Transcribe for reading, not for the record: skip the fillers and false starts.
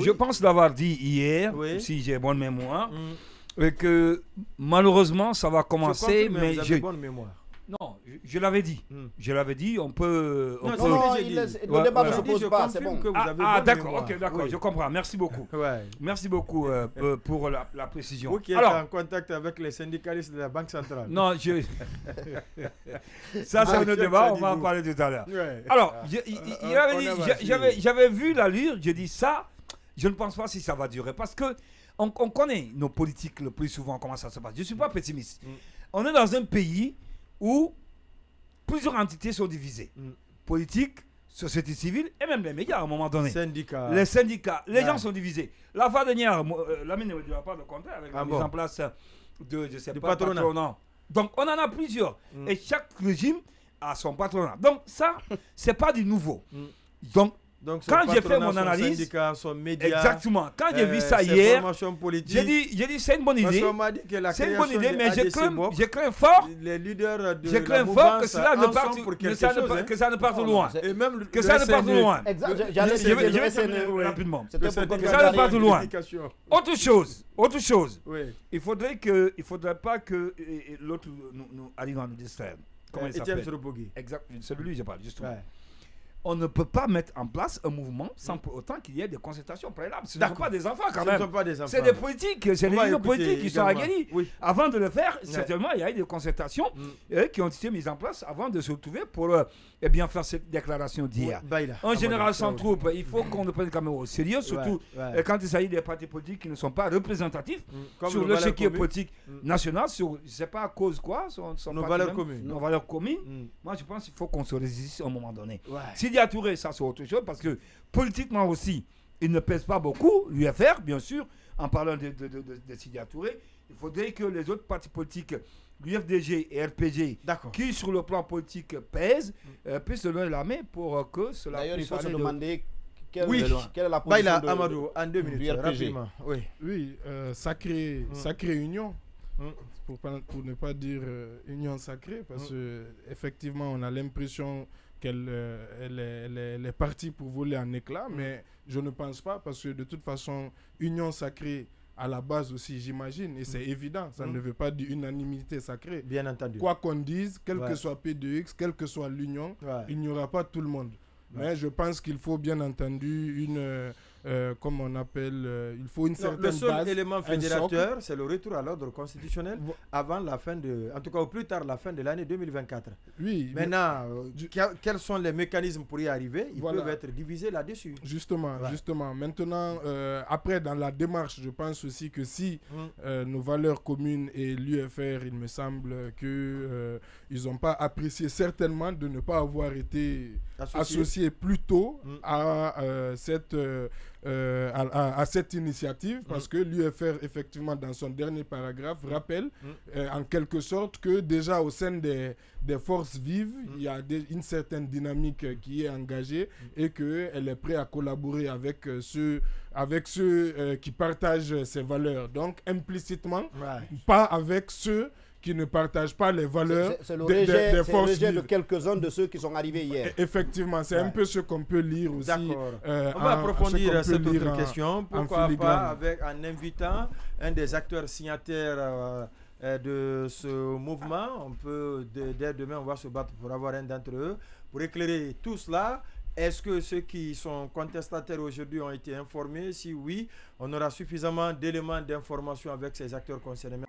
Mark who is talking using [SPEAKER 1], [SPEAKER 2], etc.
[SPEAKER 1] je pense l'avoir dit hier, si j'ai bonne mémoire, et que malheureusement, ça va commencer, mais
[SPEAKER 2] vous avez bonne mémoire.
[SPEAKER 1] Non, je l'avais dit. Je l'avais dit, on peut...
[SPEAKER 3] Non, le débat ne se pose pas, c'est bon.
[SPEAKER 1] D'accord, ok, d'accord, je comprends. Merci beaucoup. Merci beaucoup pour la précision.
[SPEAKER 2] Vous qui êtes en contact avec les syndicalistes de la Banque centrale.
[SPEAKER 1] Non, ça, c'est un autre débat, on va en parler tout à l'heure. Alors, j'avais vu l'allure, j'ai dit ça, je ne pense pas si ça va durer, parce que on connaît nos politiques le plus souvent, comment ça se passe. Je ne suis pas pessimiste. On est dans un pays où plusieurs entités sont divisées. Politique, société civile et même les médias à un moment donné. Les syndicats, les gens sont divisés. La fois dernière, Lamine ne me dira pas le contraire avec la mise en place de, je ne sais pas, patronat. Donc on en a plusieurs. Et chaque régime a son patronat. Donc ça, ce n'est pas du nouveau. Donc quand j'ai fait mon analyse,
[SPEAKER 2] son média,
[SPEAKER 1] exactement, quand j'ai vu ça hier, j'ai dit c'est une bonne idée.
[SPEAKER 2] C'est
[SPEAKER 1] une bonne idée, mais je crains fort,
[SPEAKER 2] les leaders de
[SPEAKER 1] que cela ne parte loin.
[SPEAKER 2] Et même
[SPEAKER 1] que ça ne parte loin.
[SPEAKER 3] Je vais
[SPEAKER 1] terminer rapidement. Que ça ne parte loin. Autre chose. Il faudrait pas que l'autre nous arrive à nous distraire. Comment il s'appelle? Exact, c'est de lui que je parle justement. On ne peut pas mettre en place un mouvement sans pour autant qu'il y ait des concertations préalables. Ce ne sont pas des enfants quand même. C'est des politiques, c'est des leaders politiques qui sont aguerris. Avant de le faire, certainement, il y a eu des concertations qui ont été mises en place avant de se retrouver pour faire cette déclaration d'hier. En général, sans troupe, il faut qu'on le prenne quand même au sérieux, surtout quand il s'agit des partis politiques qui ne sont pas représentatifs sur le chéquier politique national, sur, je ne sais pas à cause quoi,
[SPEAKER 2] nos valeurs communes.
[SPEAKER 1] Nos valeurs communes. Moi, je pense qu'il faut qu'on se résiste à un moment donné. Sidia Touré, ça c'est autre chose, parce que politiquement aussi, il ne pèse pas beaucoup, l'UFR, bien sûr, en parlant de Sidia Touré. Il faudrait que les autres partis politiques, l'UFDG et RPG, qui sur le plan politique pèsent, puissent se donner la main pour que cela puisse.
[SPEAKER 3] D'ailleurs, il faut se demander quelle est la position
[SPEAKER 2] Baïla Amadou, en 2 minutes, rapidement.
[SPEAKER 4] Oui, sacrée union. Pour ne pas dire union sacrée, parce qu'effectivement, on a l'impression qu'elle est partie pour voler en éclats, mais je ne pense pas, parce que de toute façon, union sacrée, à la base aussi, j'imagine, et c'est évident, ça ne veut pas dire unanimité sacrée.
[SPEAKER 2] Bien entendu.
[SPEAKER 4] Quoi qu'on dise, quel que soit P2X, quelle que soit l'union, il n'y aura pas tout le monde. Mais je pense qu'il faut bien entendu une... comme on appelle, il faut une certaine base.
[SPEAKER 2] Le seul élément fédérateur, c'est le retour à l'ordre constitutionnel avant la fin de, en tout cas au plus tard la fin de l'année 2024.
[SPEAKER 4] Oui.
[SPEAKER 2] Maintenant, quels sont les mécanismes pour y arriver? Ils peuvent être divisés là-dessus.
[SPEAKER 4] Justement. Maintenant, après dans la démarche, je pense aussi que si nos valeurs communes et l'UFR, il me semble que ils n'ont pas apprécié certainement de ne pas avoir été associés plus tôt à cette initiative, parce que l'UFR, effectivement, dans son dernier paragraphe, rappelle en quelque sorte que déjà au sein des forces vives, il y a une certaine dynamique qui est engagée et qu'elle est prête à collaborer avec ceux qui partagent ces valeurs. Donc, implicitement, pas avec ceux qui ne partagent pas les valeurs des forces vives.
[SPEAKER 3] De quelques-uns de ceux qui sont arrivés hier.
[SPEAKER 4] Effectivement, c'est un peu ce qu'on peut lire aussi.
[SPEAKER 2] D'accord. On va approfondir cette autre question. Pourquoi pas en invitant un des acteurs signataires de ce mouvement. On peut, dès demain, on va se battre pour avoir un d'entre eux. Pour éclairer tout cela, est-ce que ceux qui sont contestataires aujourd'hui ont été informés? Si oui, on aura suffisamment d'éléments d'information avec ces acteurs concernés.